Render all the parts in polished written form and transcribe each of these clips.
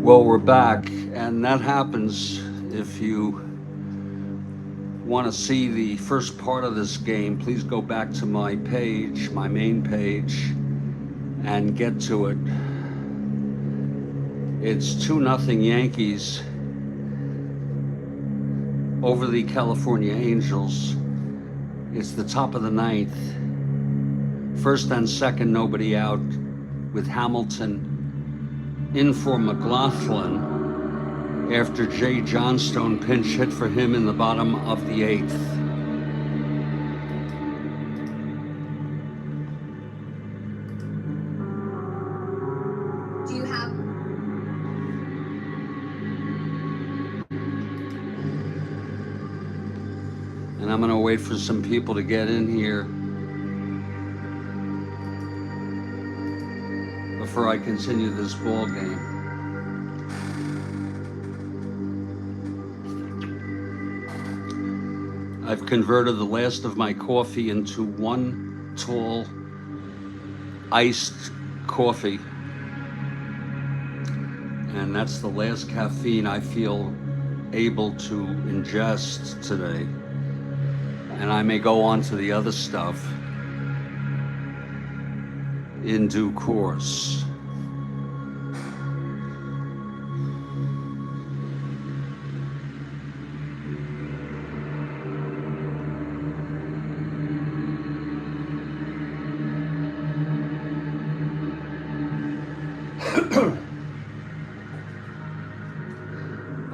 Well, we're back, and that happens if you want to see the first part of this game. Please go back to my page, my main page, and get to it. It's 2-0 Yankees over the California Angels. It's the top of the ninth. First and second, nobody out, with Hamilton in for McLaughlin after Jay Johnstone pinch hit for him in the bottom of the eighth. Do you have? And I'm gonna wait for some people to get in here before I continue this ball game. I've converted the last of my coffee into one tall iced coffee, and that's the last caffeine I feel able to ingest today. And I may go on to the other stuff in due course.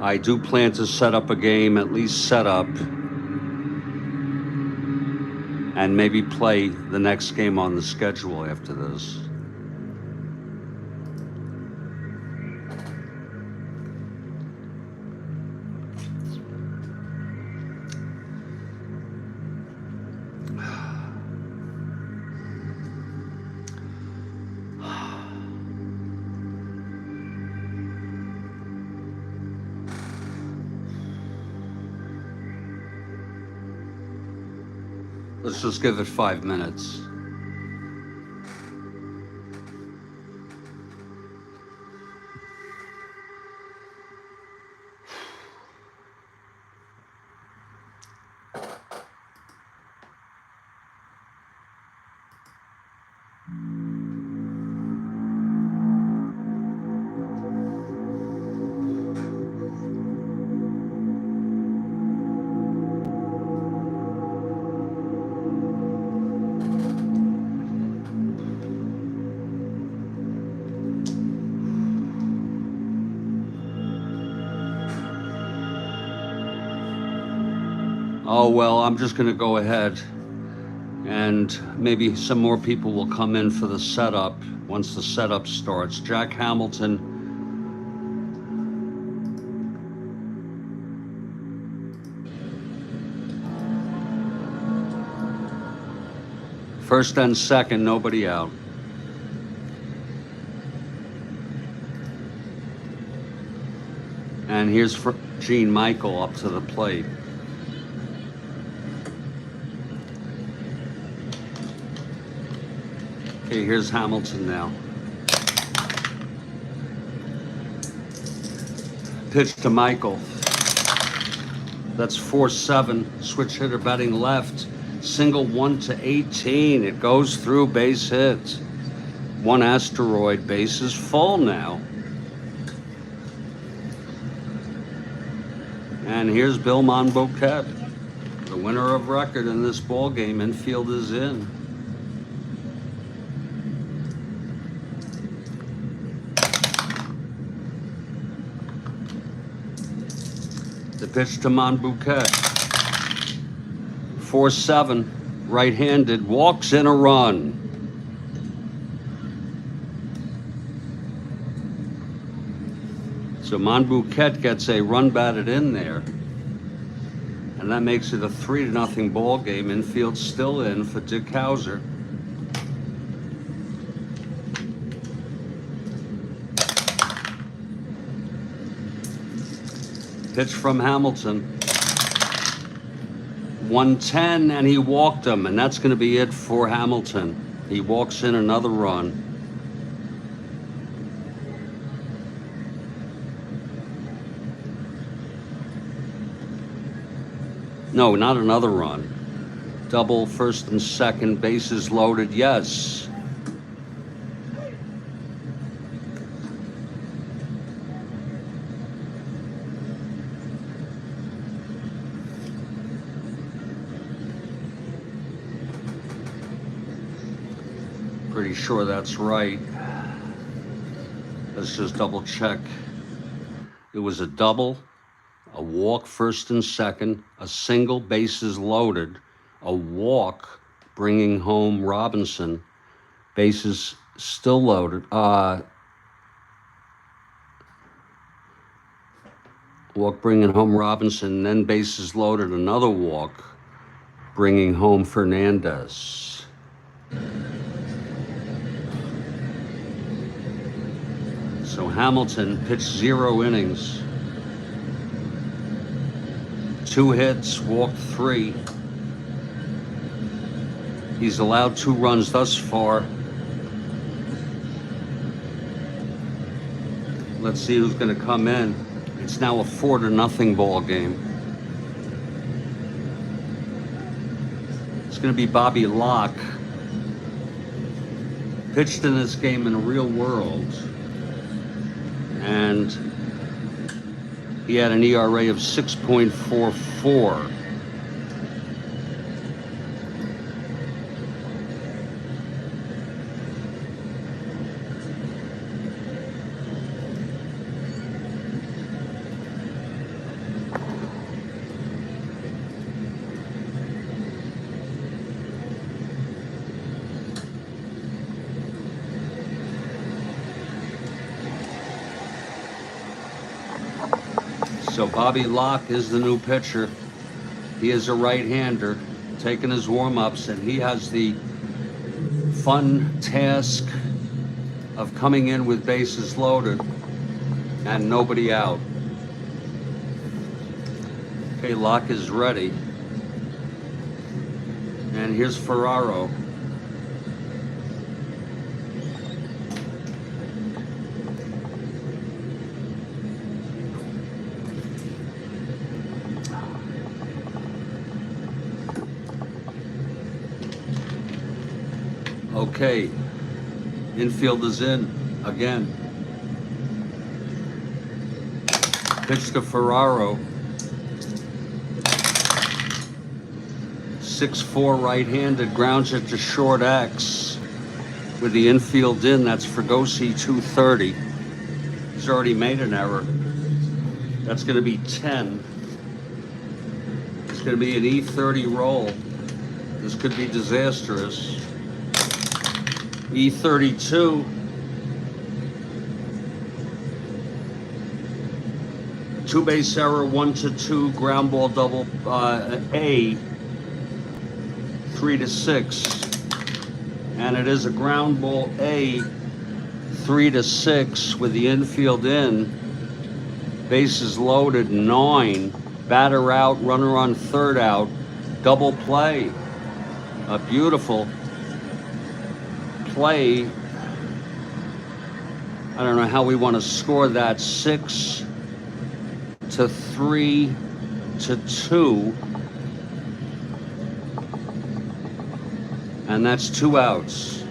I do plan to set up a game, at least set up, and maybe play the next game on the schedule after this. Let's just give it 5 minutes. Oh, well, I'm just going to go ahead, and maybe some more people will come in for the setup once the setup starts. Jack Hamilton. First and second, nobody out. And here's Gene Michael up to the plate. Okay, here's Hamilton now. Pitch to Michael. That's 4-7. Switch hitter batting left. Single 1-18. It goes through, base hit. One asteroid, base is full now. And here's Bill Monboquet, the winner of record in this ball game. Infield is in. The pitch to Monboquet. 4-7, right-handed, walks in a run. So Monboquet gets a run batted in there, and that makes it a 3-0 ball game. Infield still in for Dick Hauser. Pitch from Hamilton. 110, and he walked him, and that's going to be it for Hamilton. He walks in another run. No, not another run. Double, first and second, bases loaded, yes. Pretty sure that's right. Let's just double check. It was a double, a walk first and second, a single, bases loaded, a walk bringing home Robinson, bases still loaded. Walk bringing home Robinson, then bases loaded, another walk bringing home Fernandez. So Hamilton pitched 0 innings, 2 hits, walked 3. He's allowed 2 runs thus far. Let's see who's going to come in. It's now a 4-0 ball game. It's going to be Bobby Locke. Pitched in this game in the real world, and he had an ERA of 6.44. So Bobby Locke is the new pitcher. He is a right-hander, taking his warm-ups, and he has the fun task of coming in with bases loaded and nobody out. Okay, Locke is ready. And here's Ferraro. Okay, infield is in again. Pitch to Ferraro. 6'4" right-handed, grounds it to short X. With the infield in, that's Fregosi 230. He's already made an error. That's going to be 10. It's going to be an E30 roll. This could be disastrous. E32. Two-base error, 1-2, ground ball double, A, 3-6. And it is a ground ball A, 3-6 with the infield in. Bases loaded, 9. Batter out, runner on third out. Double play. A beautiful play. I don't know how we want to score that. 6-3-2, and that's 2 outs.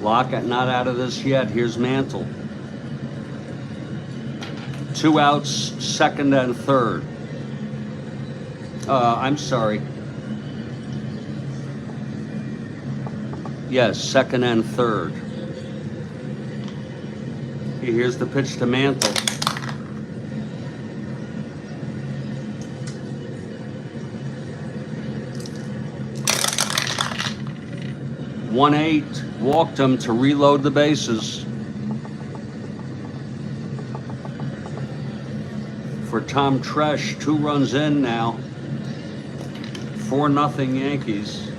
Locke not out of this yet. Here's Mantle. 2 outs, second and third. I'm sorry. Yes, second and third. Here's the pitch to Mantle. (1-8), walked him to reload the bases. For Tom Tresh, 2 runs in now. 4-0 Yankees.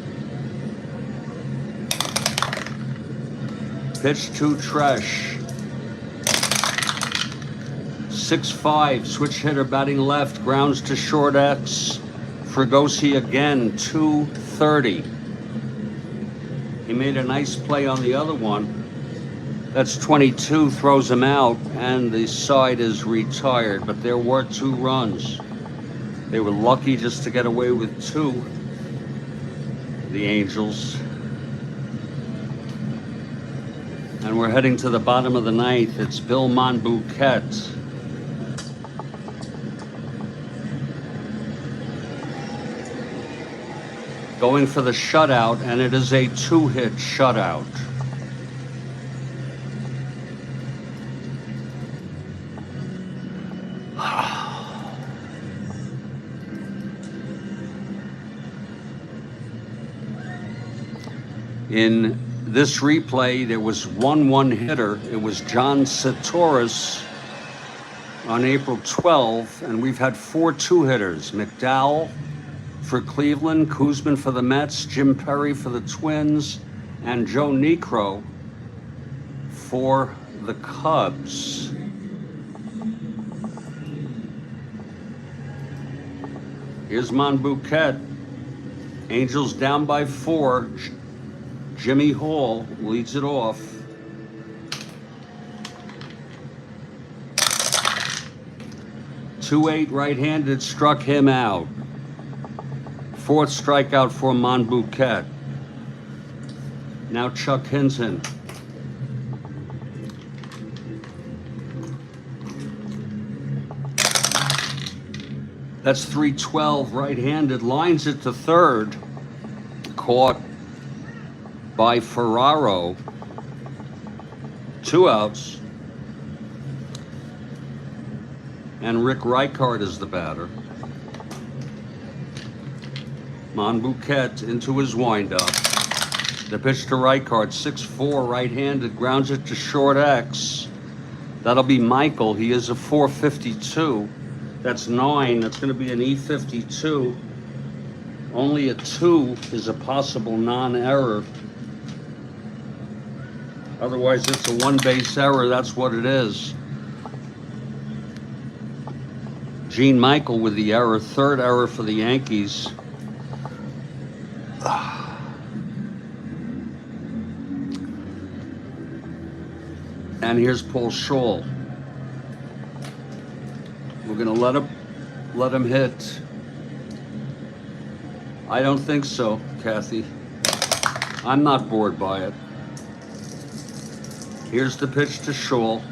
Pitch to Tresh. 6'5", switch hitter batting left, grounds to short X. Fregosi again, 230. He made a nice play on the other one. That's 22, throws him out, and the side is retired. But there were 2 runs. They were lucky just to get away with 2, the Angels. And we're heading to the bottom of the 9th. It's Bill Monbouquet. Going for the shutout, and it is a 2-hit shutout. In this replay, there was one hitter. It was John Satoris on April 12, and we've had 4 2-hitters. McDowell for Cleveland, Koosman for the Mets, Jim Perry for the Twins, and Joe Niekro for the Cubs. Here's Monbouquet. Angels down by 4. Jimmy Hall leads it off. .28 right-handed struck him out. 4th strikeout for Monbouquet. Now Chuck Hinton. That's .312 right-handed. Lines it to 3rd. Caught by Ferraro. 2 outs. And Rick Reichard is the batter. Monbouquet into his windup. The pitch to Reichard, 6'4", right-handed, grounds it to short X. That'll be Michael. He is a .452. That's 9. That's going to be an E52. Only a 2 is a possible non-error. Otherwise, it's a 1-base error. That's what it is. Gene Michael with the error. 3rd error for the Yankees. And here's Paul Scholl. We're going to let him hit. I don't think so, Kathy. I'm not bored by it. Here's the pitch to Scholl.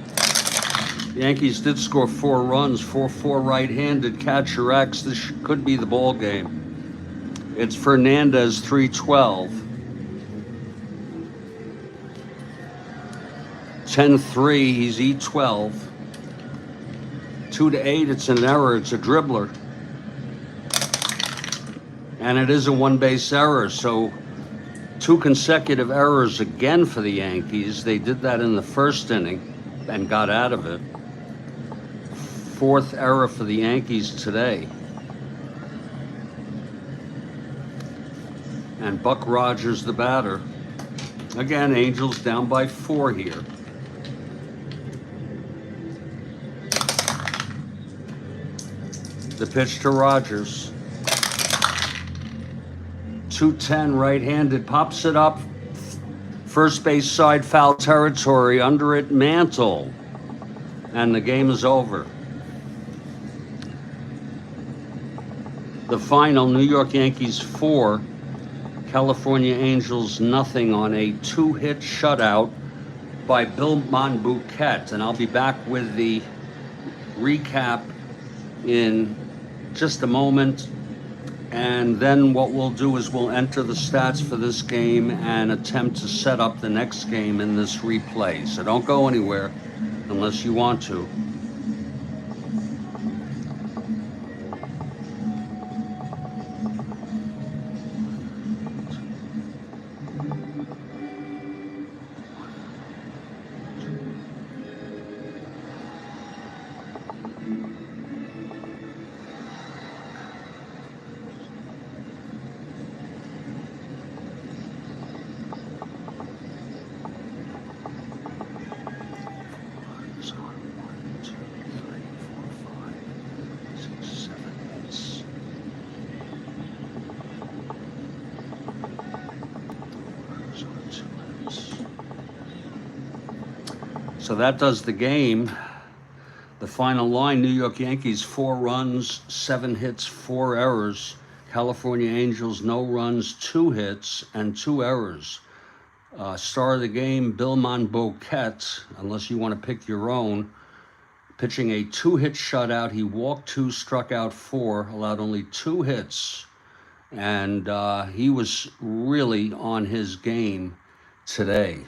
The Yankees did score 4 runs, 4-4 right-handed, catcher X. This could be the ball game. It's Fernandez, .312. 10-3, he's E12. 2-8, it's an error, it's a dribbler. And it is a 1-base error, so 2 consecutive errors again for the Yankees. They did that in the 1st inning and got out of it. 4th error for the Yankees today. And Buck Rogers, the batter. Again, Angels down by 4 here. The pitch to Rogers. 210 right-handed, pops it up. First base side, foul territory. Under it, Mantle. And the game is over. The final, New York Yankees 4, California Angels nothing on a 2-hit shutout by Bill Monbouquet. And I'll be back with the recap in just a moment. And then what we'll do is we'll enter the stats for this game and attempt to set up the next game in this replay. So don't go anywhere unless you want to. So that does the game. The final line, New York Yankees, 4 runs, 7 hits, 4 errors. California Angels, no runs, 2 hits, and 2 errors. Star of the game, Bill Monboquette, unless you want to pick your own, pitching a 2-hit shutout. He walked 2, struck out 4, allowed only 2 hits. And he was really on his game today.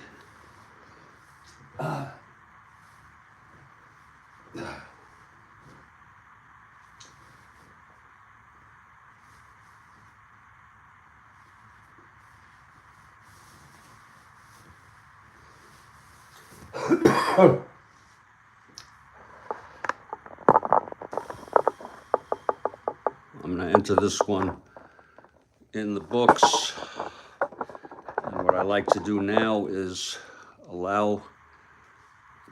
I'm going to enter this one in the books. And what I like to do now is allow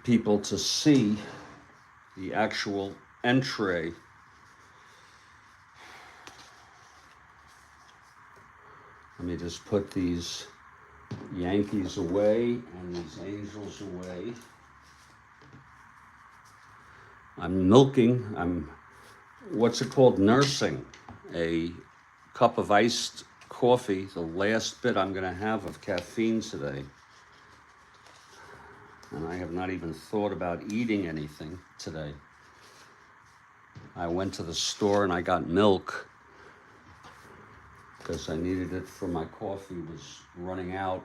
people to see the actual entry. Let me just put these Yankees away and these Angels away. I'm milking, what's it called, nursing a cup of iced coffee, the last bit I'm going to have of caffeine today. And I have not even thought about eating anything today. I went to the store and I got milk because I needed it for my coffee was running out.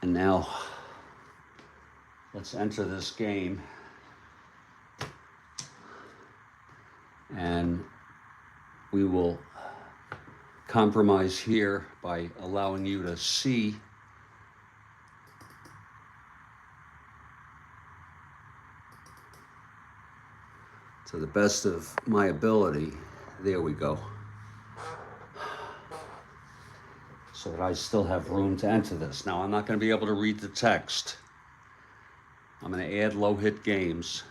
And now, let's enter this game. And we will compromise here by allowing you to see to the best of my ability. There we go. So that I still have room to enter this. Now, I'm not going to be able to read the text. I'm going to add low-hit games.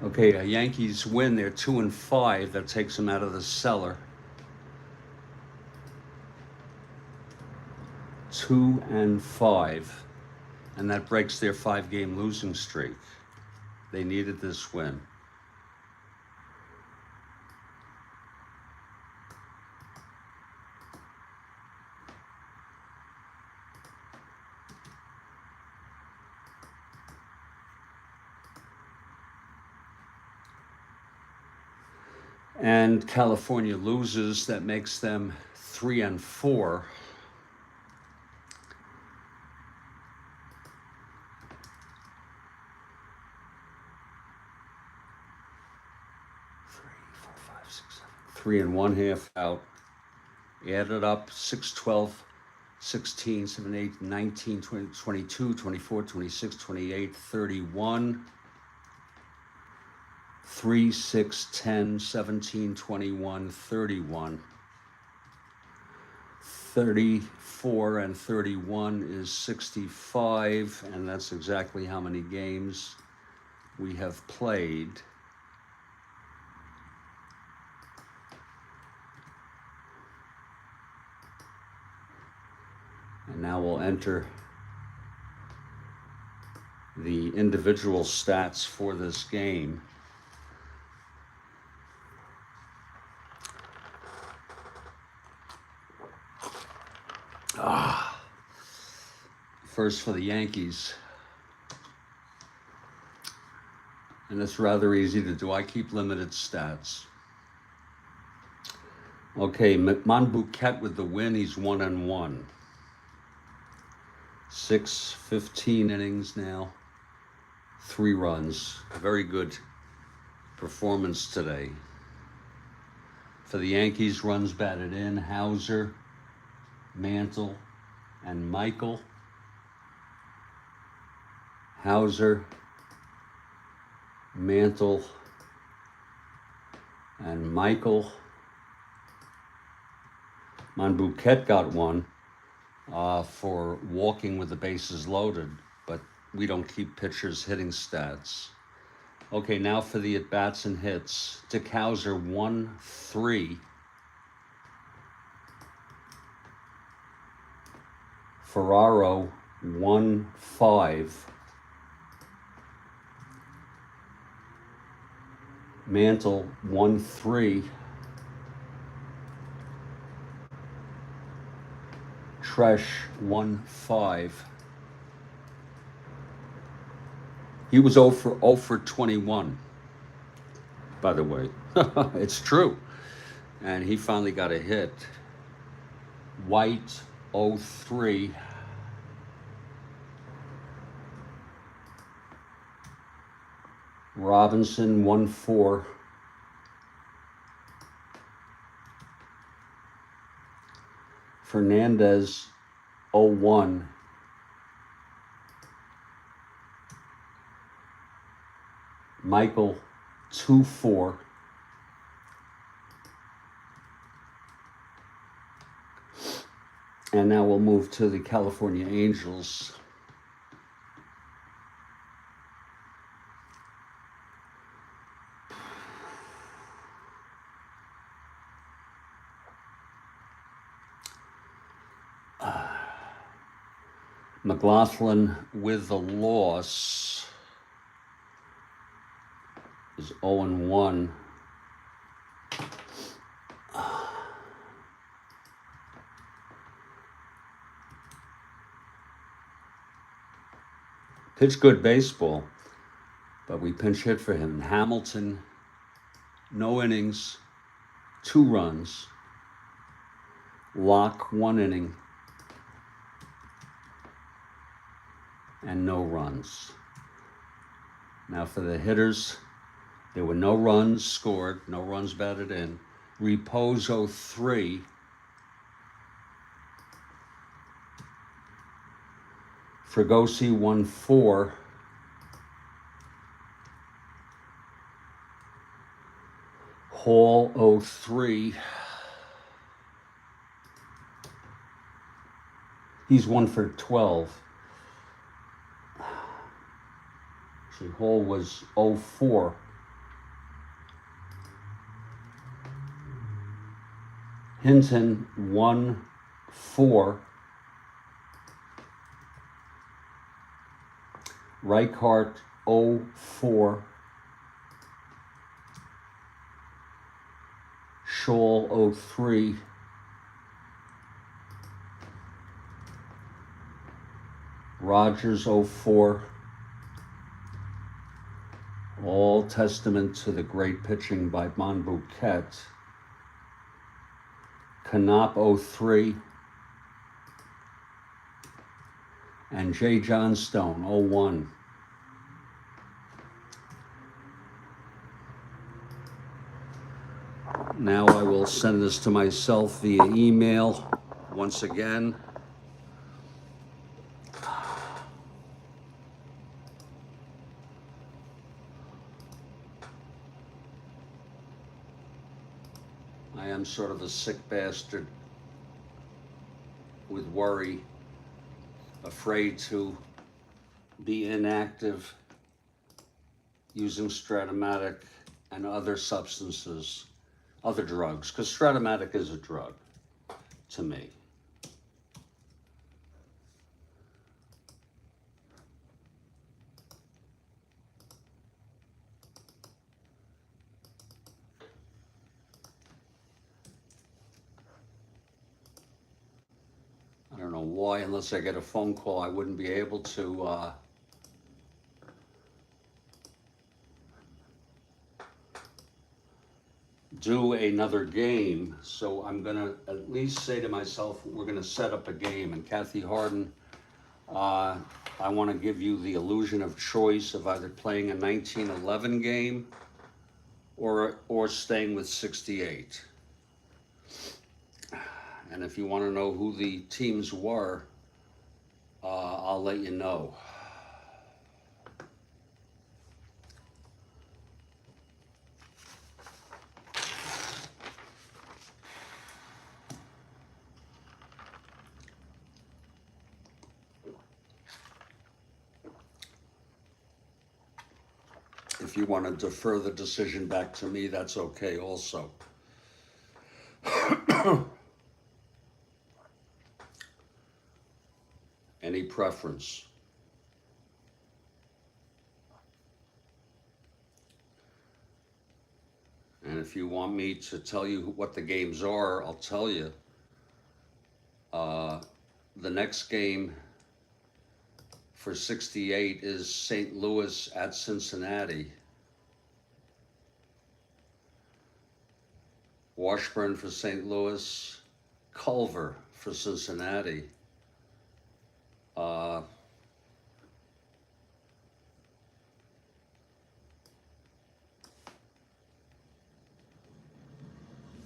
Okay, Yankees win. They're 2-5. That takes them out of the cellar. 2-5, and that breaks their 5-game losing streak. They needed this win. And California loses. That makes them 3-4. Three and one half out. Add it up, 6, 12, 16, 7, 8, 19, 20, 22, 24, 26, 28, 31. 3, 6, 10, 17, 21, 31. 34 and 31 is 65, and that's exactly how many games we have played. And now we'll enter the individual stats for this game. First for the Yankees. And it's rather easy to do. I keep limited stats. Okay, Monboquette with the win. He's 1-1. 15 innings now. 3 runs. Very good performance today For the Yankees, runs batted in, Hauser, Mantle, and Michael. Hauser, Mantle, and Michael. Monbouquet got one for walking with the bases loaded, but we don't keep pitchers' hitting stats. Okay, now for the at-bats and hits. Dick Hauser, 1-3. Ferraro, 1-5. Mantle, 1-3. Tresh, 1-5. He was 0 for 21, by the way. It's true. And he finally got a hit. White, 0-3. Robinson, 1-4. Fernandez, 0-1. Michael, 2-4. And now we'll move to the California Angels. McLaughlin with the loss is 0-1. Pitched good baseball, but we pinch hit for him. Hamilton, no innings, 2 runs. Locke, 1 inning, and no runs. Now for the hitters, there were no runs scored, no runs batted in. Reposo, 3. Fregosi, 1-4. Hall, 0-3. He's 1 for 12. Actually, Hall was 0-4. Hinton, 1-4. Reichart, 0-4. Scholl, 0-3. Rogers, 0-4. All testament to the great pitching by Monbouquet. Knopp, 0-3. And Jay Johnstone, 0-1. Now I will send this to myself via email once again. I am sort of a sick bastard with worry, afraid to be inactive using Strat-O-Matic and other substances, other drugs, because Strat-O-Matic is a drug to me. I don't know why, unless I get a phone call, I wouldn't be able to do another game. So I'm gonna at least say to myself, we're gonna set up a game. And Kathy Harden, I wanna give you the illusion of choice of either playing a 1911 game or staying with 68. And if you want to know who the teams were, I'll let you know. If you want to defer the decision back to me, that's okay also. Any preference? And if you want me to tell you what the games are, I'll tell you. The next game for 68 is St. Louis at Cincinnati. Washburn for St. Louis, Culver for Cincinnati.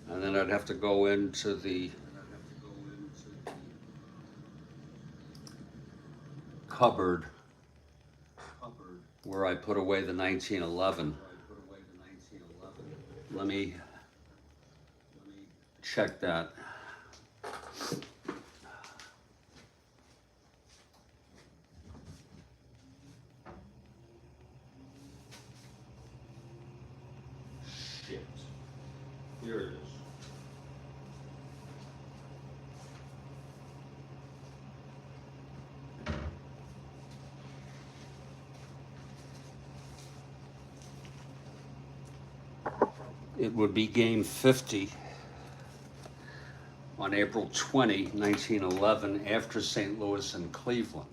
And then I'd have to go into the cupboard where I put away the 1911. Let me check that. Shit. Here it is. It would be game 50 on April 20, 1911, after St. Louis and Cleveland.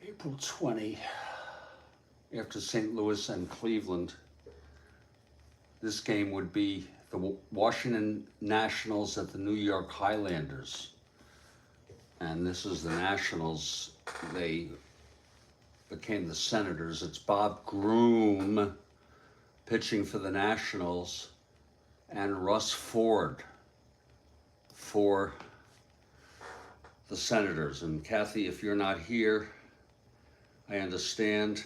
April 20, after St. Louis and Cleveland. This game would be the Washington Nationals at the New York Highlanders. And this is the Nationals. They became the Senators. It's Bob Groom pitching for the Nationals and Russ Ford for the Senators. And Kathy, if you're not here, I understand.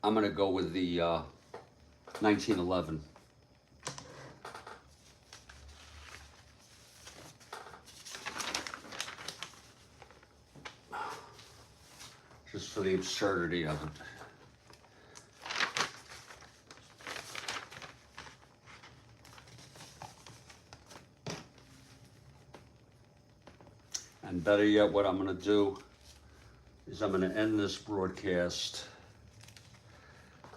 I'm going to go with the 1911. Just for the absurdity of it. And better yet, what I'm going to do is I'm going to end this broadcast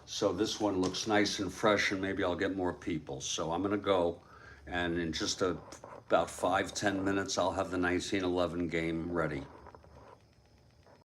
so this one looks nice and fresh, and maybe I'll get more people. So I'm going to go, and in just about 5-10 minutes, I'll have the 1911 game ready.